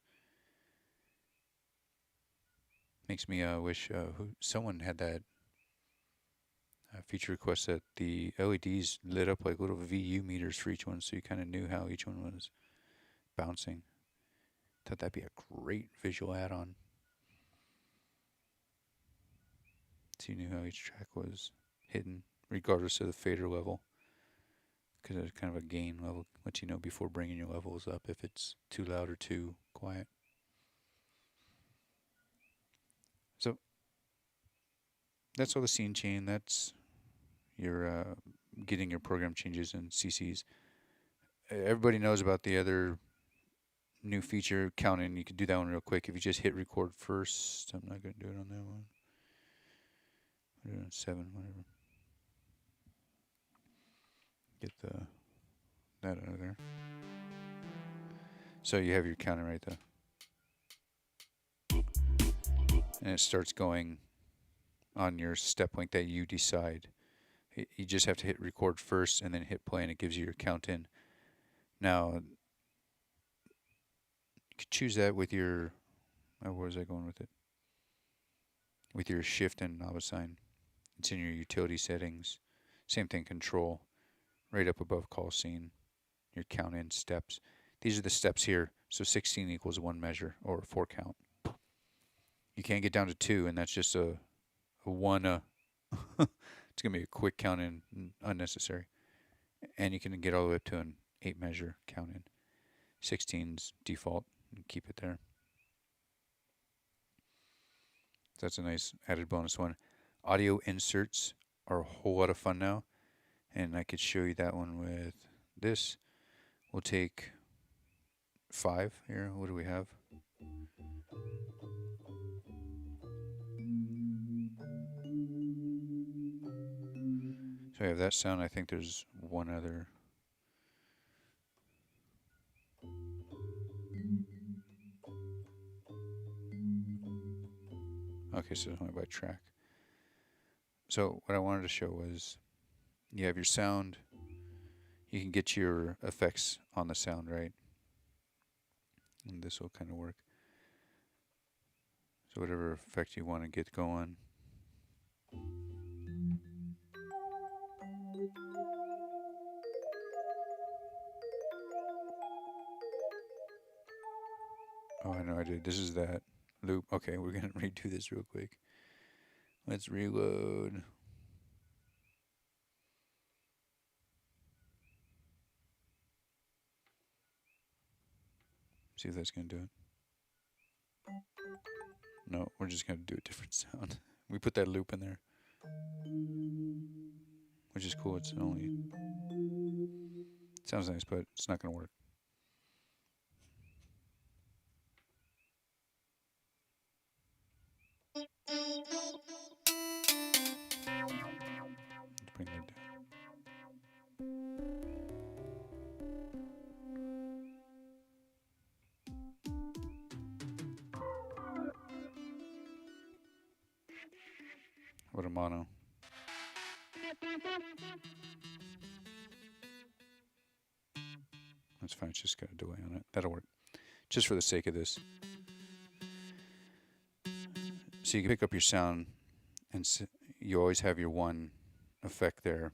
Makes me wish someone had that feature request that the LEDs lit up like little VU meters for each one, so you kind of knew how each one was bouncing. Thought that'd be a great visual add-on. So you knew how each track was hidden, regardless of the fader level. Because it's kind of a gain level, lets you know before bringing your levels up if it's too loud or too quiet. So that's all the scene chain. That's your getting your program changes and CCs. Everybody knows about the other new feature, counting. You can do that one real quick. If you just hit record first, I'm not going to do it on that one. I'll do it on 7, whatever. Get that out of there. So you have your counter right there. And it starts going on your step length that you decide. You just have to hit record first and then hit play, and it gives you your count in. Now, you could choose that with your, where was I going with it? With your shift and knob assign. It's in your utility settings. Same thing, control. Right up above call scene, your count in steps. These are the steps here. So 16 equals 1 measure, or 4 count. You can't get down to 2, and that's just a 1. It's going to be a quick count in, unnecessary. And you can get all the way up to an 8 measure count in. 16's default, and keep it there. So that's a nice added bonus one. Audio inserts are a whole lot of fun now, and I could show you that one with this. We'll take 5 here. What do we have? So we have that sound. I think there's one other. Okay, so it's only by track. So what I wanted to show was you have your sound. You can get your effects on the sound, right? And this will kind of work. So whatever effect you want to get going. Oh, I know I did. This is that loop. Okay, we're going to redo this real quick. Let's reload. See if that's going to do it. No, we're just going to do a different sound. We put that loop in there, which is cool. It's only... It sounds nice, but it's not going to work. Let's bring that down. What a mono. That's fine. It's just got a delay on it. That'll work. Just for the sake of this. So you can pick up your sound, and you always have your one effect there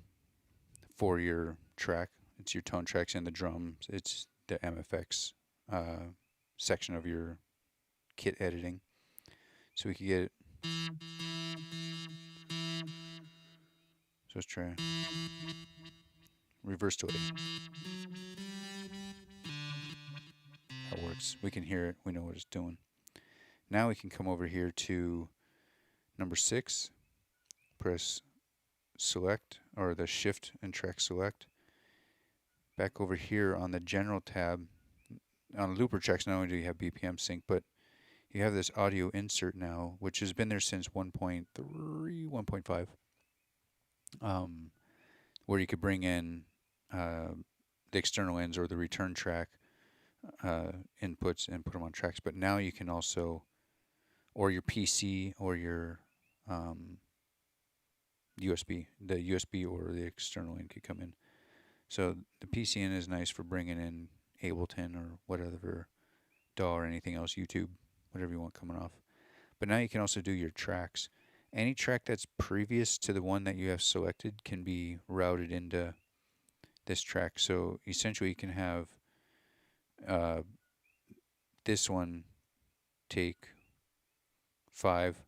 for your track. It's your tone tracks and the drums. It's the MFX section of your kit editing. So we could get it. So let's try reverse delay. That works. We can hear it. We know what it's doing. Now we can come over here to number 6. Press select, or the shift and track select. Back over here on the general tab, on looper tracks, not only do you have BPM sync, but you have this audio insert now, which has been there since 1.3, 1.5, where you could bring in the external ends or the return track inputs and put them on tracks. But now you can also, or your PC or your USB, the USB or the external in could come in. So the PC in is nice for bringing in Ableton or whatever, DAW or anything else, YouTube, whatever you want coming off. But now you can also do your tracks. Any track that's previous to the one that you have selected can be routed into this track. So essentially you can have this one take 5.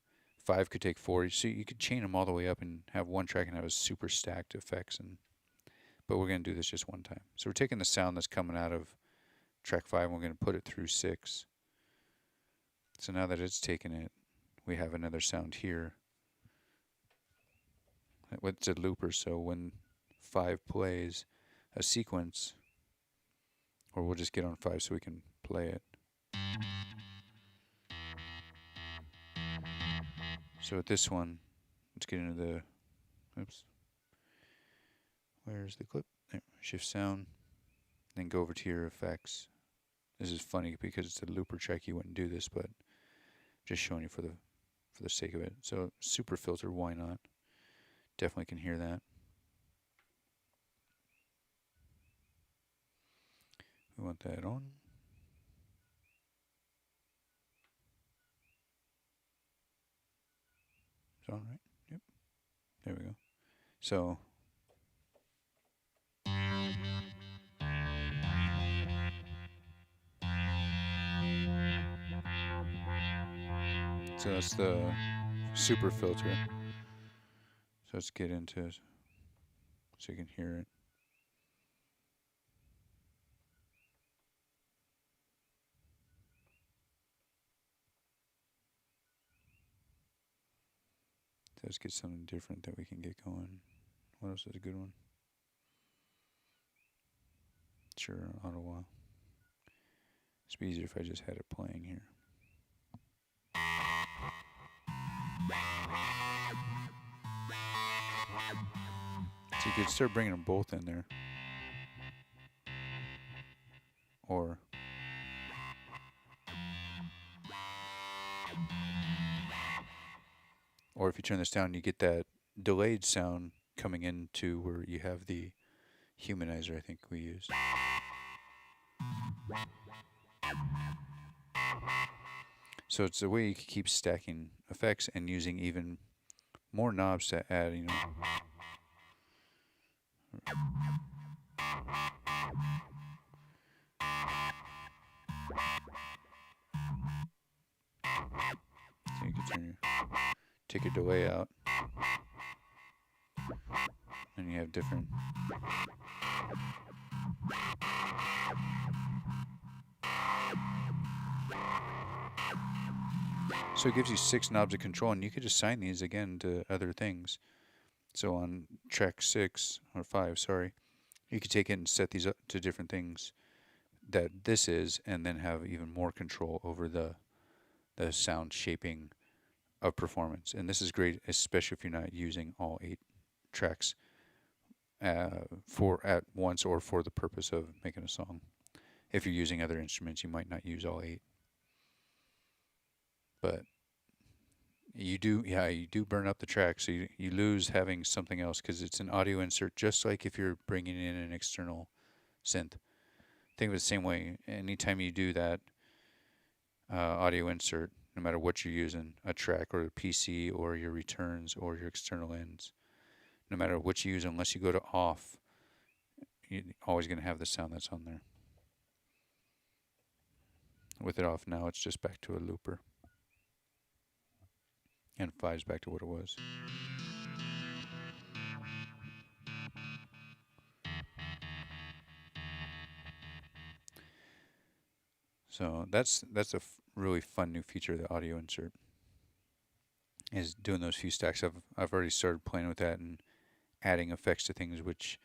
5 could take 4. So you could chain them all the way up and have one track and have a super stacked effects. But we're going to do this just one time. So we're taking the sound that's coming out of track 5 and we're going to put it through 6. So now that it's taken it, we have another sound here. It's a looper, so when 5 plays a sequence, or we'll just get on 5 so we can play it. So with this one, let's get into the, oops, where's the clip? There, shift sound, then go over to your effects. This is funny because it's a looper track, you wouldn't do this, but just showing you for the sake of it. So super filter, why not? Definitely can hear that. We want that on. It's on, right? Yep. There we go. So that's the super filter. So let's get into it so you can hear it. Let's get something different that we can get going. What else is a good one? Sure, Ottawa. It'd be easier if I just had it playing here. So you could start bringing them both in there. Or if you turn this down, you get that delayed sound coming into where you have the humanizer, I think we used. So it's a way you can keep stacking effects and using even more knobs to add, you know. So you can take your delay out, and you have different. So it gives you 6 knobs of control, and you could assign these again to other things. So on track 6 or 5, sorry, you could take it and set these up to different things that this is, and then have even more control over the sound shaping of performance. And this is great, especially if you're not using all 8 tracks for at once or for the purpose of making a song. If you're using other instruments, you might not use all 8. But you do burn up the track, so you lose having something else because it's an audio insert, just like if you're bringing in an external synth. Think of it the same way. Anytime you do that audio insert, no matter what you're using, a track or a PC or your returns or your external ends, no matter what you use, unless you go to off, you're always going to have the sound that's on there. With it off now, it's just back to a looper. And 5's back to what it was. So that's a really fun new feature of the audio insert, is doing those few stacks. I've already started playing with that and adding effects to things, which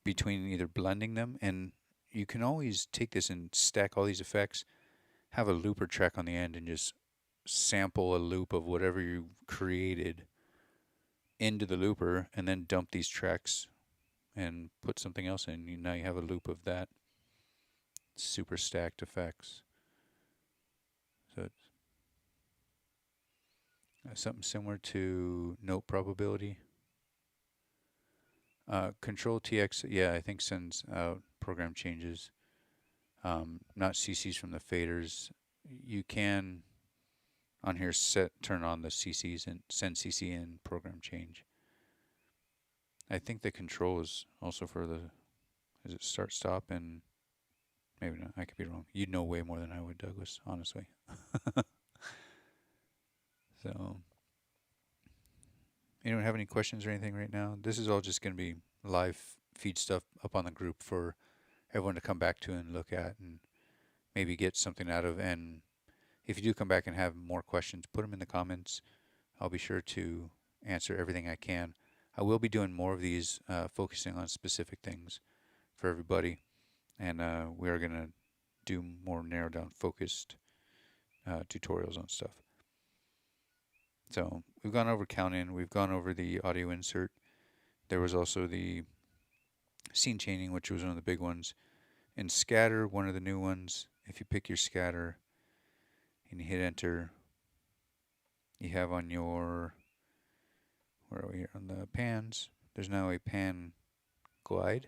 between either blending them, and you can always take this and stack all these effects, have a looper track on the end, and just sample a loop of whatever you created into the looper, and then dump these tracks and put something else in. Now you have a loop of that super stacked effects. So it's something similar to note probability. Control TX, yeah, I think sends out program changes. Not CCs from the faders. You can on here turn on the CCs and send CC in program change. I think the control is also for is it start stop, and maybe not, I could be wrong. You'd know way more than I would, Douglas, honestly. So anyone have any questions or anything right now? This is all just going to be live feed stuff up on the group for everyone to come back to and look at and maybe get something out of. And if you do come back and have more questions, put them in the comments. I'll be sure to answer everything I can. I will be doing more of these, focusing on specific things for everybody. And we are going to do more narrowed down focused tutorials on stuff. So we've gone over count-in, we've gone over the audio insert. There was also the scene chaining, which was one of the big ones. And scatter, one of the new ones. If you pick your scatter and you hit enter, you have on your, where are we here, on the pans, there's now a pan glide,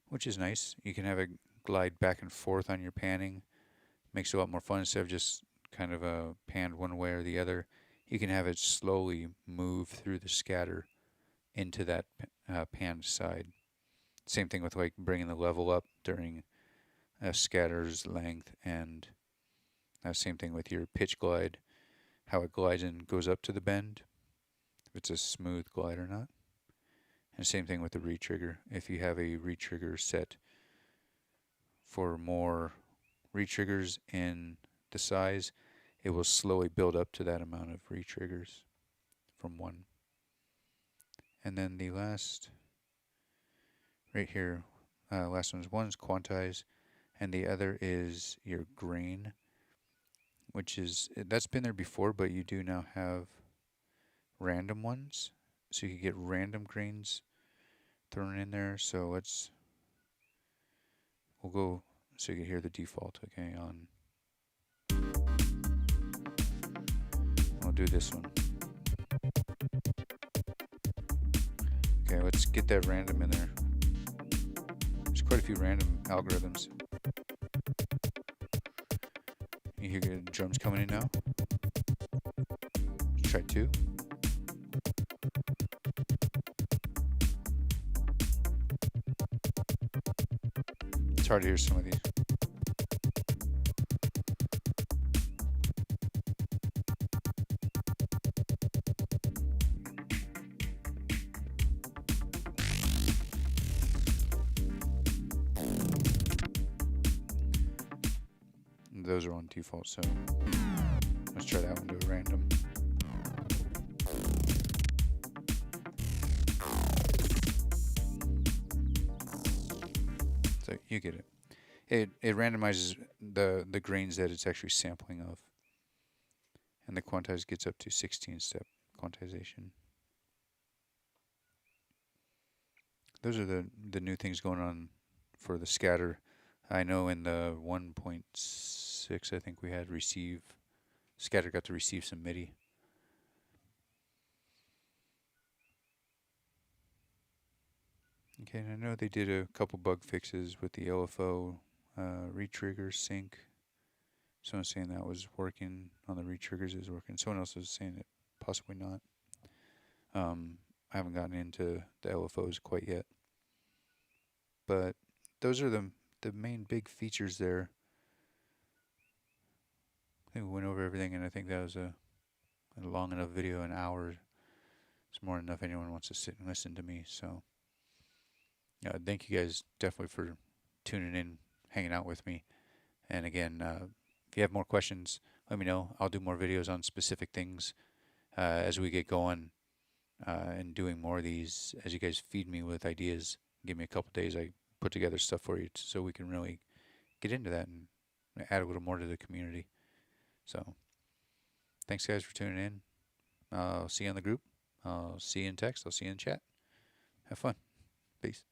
which is nice. You can have it glide back and forth on your panning. Makes it a lot more fun instead of just kind of a panned one way or the other. You can have it slowly move through the scatter into that panned side. Same thing with like bringing the level up during a scatter's length, and same thing with your pitch glide, how it glides and goes up to the bend, if it's a smooth glide or not. And same thing with the retrigger. If you have a retrigger set for more retriggers in the size, it will slowly build up to that amount of retriggers from 1. And then the last, right here, last one is quantize, and the other is your grain, which is, that's been there before, but you do now have random ones. So you can get random grains thrown in there. So we'll go, so you can hear the default, okay, I'll do this one. Okay, let's get that random in there. There's quite a few random algorithms. You hear the drums coming in now. Let's try 2. It's hard to hear some of these. Those are on default, so let's try that one, do a random. So you get it. It randomizes the grains that it's actually sampling of. And the quantize gets up to 16-step quantization. Those are the new things going on for the scatter. I know in the 1.6, I think we had scatter got to receive some MIDI. Okay, and I know they did a couple bug fixes with the LFO retrigger sync. Someone's saying that was working on the retriggers, is working. Someone else was saying it possibly not. I haven't gotten into the LFOs quite yet. But those are the main big features there. I think we went over everything, and I think that was a long enough video, an hour. It's more than enough anyone wants to sit and listen to me. So thank you guys definitely for tuning in, hanging out with me. And again, if you have more questions, let me know. I'll do more videos on specific things as we get going and doing more of these. As you guys feed me with ideas, give me a couple days, I put together stuff for you so we can really get into that and add a little more to the community. So thanks guys for tuning in. I'll see you on the group. I'll see you in text. I'll see you in chat. Have fun. Peace.